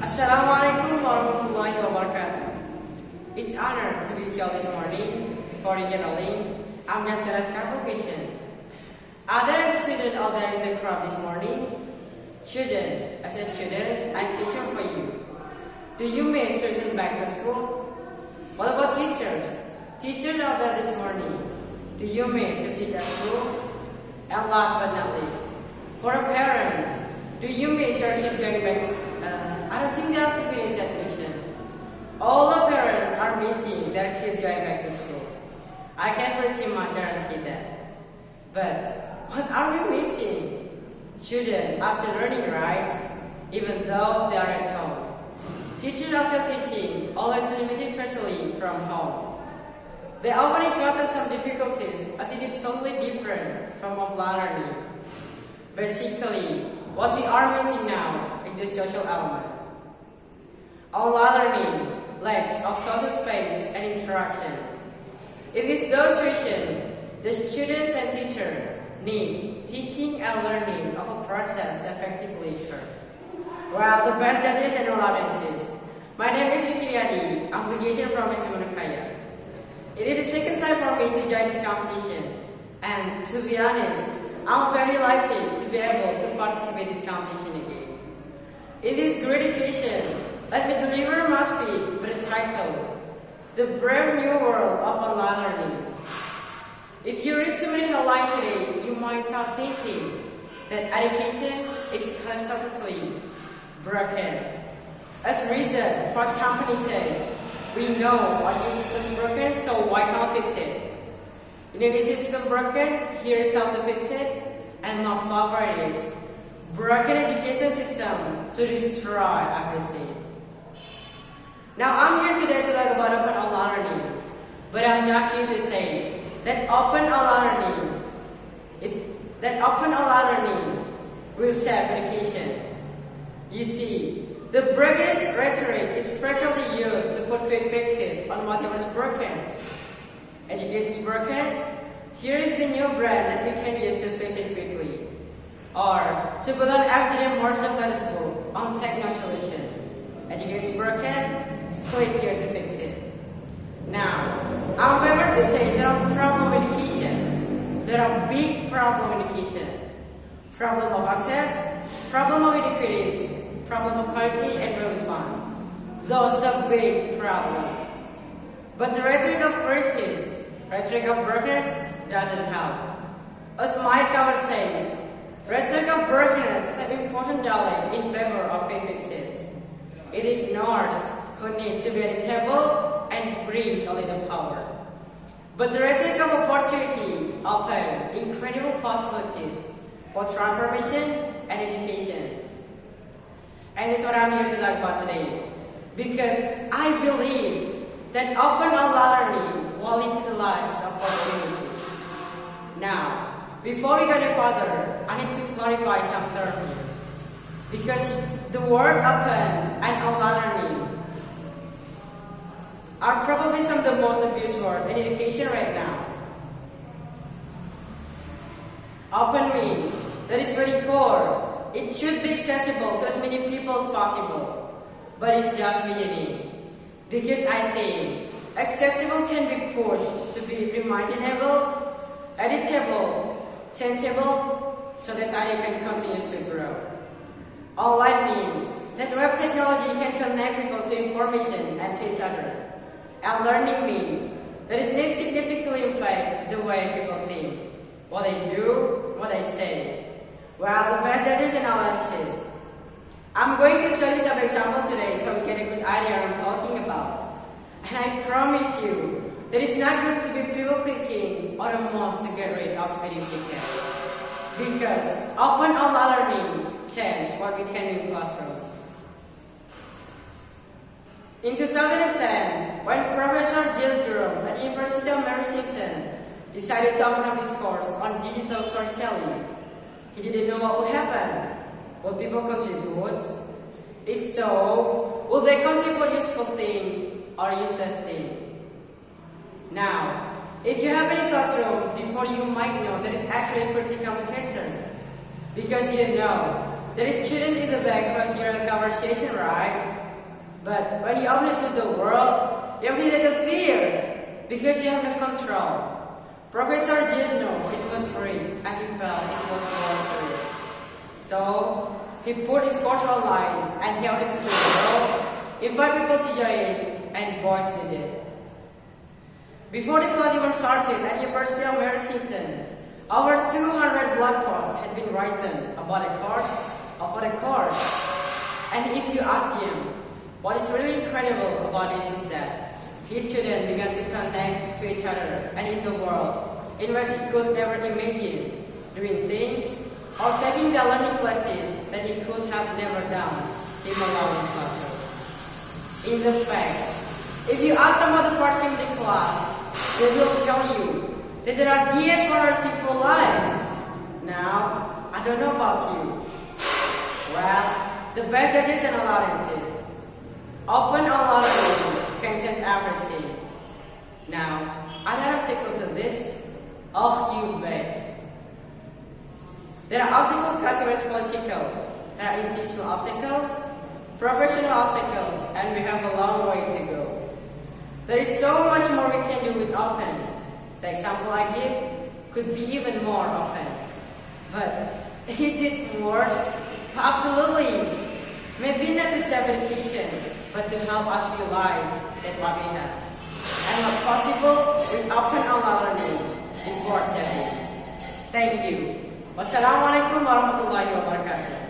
Assalamualaikum warahmatullahi wabarakatuh. It's an honor to be with you all this morning. Before you get rolling, I'm just gonna ask a question. Are there students out there in the crowd this morning? Student, as a student, I have a question for you. Do you miss return back to school? What about teachers? Teachers out there this morning, do you miss to teach at school? And last but not least, for parents, do you miss your kids going back to I don't think they have to finish that question. All the parents are missing their kids going back to school. I can pretty much guarantee that. But what are we missing? Children are still learning, right? Even though they are at home. Teachers are still teaching, always limited virtually from home. They often encounter some difficulties as it is totally different from offline learning. Basically, what we are missing now is the social element. Online learning lacks of social space and interaction. In this demonstration, the students and teachers need teaching and learning of a process effectively occur. Well, the best judges and all audiences, my name is Readi, application from Annuqayah. It is the second time for me to join this competition, and to be honest, I'm very lucky to be able to participate in this competition again. In this great occasion, let me deliver my speech with the title, The Brave New World of Online Learning. If you read too many headlines today, you might start thinking that education is constantly broken. As reason, first company says, we know what is broken, so why can't we fix it? Indonesia system broken, here is how to fix it, and not far it is. Broken education system to destroy everything. Now I'm here today to talk about open online learning, but I'm not here to say that open online learning will save education. You see, the brokenest rhetoric is frequently used to put quick fixes on whatever is broken. Education is broken, here is the new brand that we can use to fix it quickly. Or to build an FGD more successful on techno solution. Education is broken, click here to fix it. Now, I'm ever to say there are problems with education. There are big problems with education. Problem of access, problem of inequities, problem of quality and really fun. Those are big problems. But the rhetoric of crisis, rhetoric of brokenness doesn't help. As my comment says, rhetoric of brokenness is an important dollar in favor of quick fixing. It ignores who needs to be at the table and brings a little power. But the rhetoric of opportunity opens incredible possibilities for transformation and education. And that's what I'm here to talk about today. Because I believe that open online learning will lead to large opportunities. Now, before we go any further, I need to clarify some terms here. Because the word open and online learning are probably some of the most abused words in education right now. Open means that it's very core. It should be accessible to as many people as possible. But it's just beginning. Because I think accessible can be pushed to be reimaginable, editable, changeable, so that idea can continue to grow. Online means that web technology can connect people to information and to each other. And learning means that it needs significantly impact the way people think, what they do, what they say. Well, the best judges and analysis. I'm going to show you some examples today so we get a good idea what I'm talking about. And I promise you that it's not going to be people clicking or the most to get rid of speeding tickets. Because open online learning changed what we can do in classrooms. In 2010, when Professor Jill Durham at the University of Washington decided to open up his course on digital storytelling, he didn't know what would happen. Will people contribute? If so, will they contribute useful thing or useless thing? Now, if you have any classroom, before you might know that is actually a pretty common concern. Because you know there is student in the background during the conversation, right? But when you open it to the world, you have to fear because you have no control. Professor didn't know it was freeze and he felt it was monster. So he put his course online and he opened it to the world, invite people to join, and boys did it. Before the class even started at University of Washington, over 200 blog posts had been written about the course or for the course. And if you ask him, what is really incredible about this is that his students began to connect to each other and in the world in ways he could never imagine, doing things or taking the learning classes that he could have never done in a learning classroom. In the fact, if you ask some other person in the class, they will tell you that there are years for a simple life. Now, I don't know about you. Well, the best judges and allowances. Open allowance can change everything. Now, are there obstacles to this? Oh, you bet. There are obstacles classified as political. There are institutional obstacles, professional obstacles, and we have a long way to go. There is so much more we can do with open. The example I give could be even more open. But is it worth? Absolutely. Maybe not to save education, but to help us realize that what we have and what possible with open online learning is worth saving. Thank you. Wassalamualaikum warahmatullahi wabarakatuh.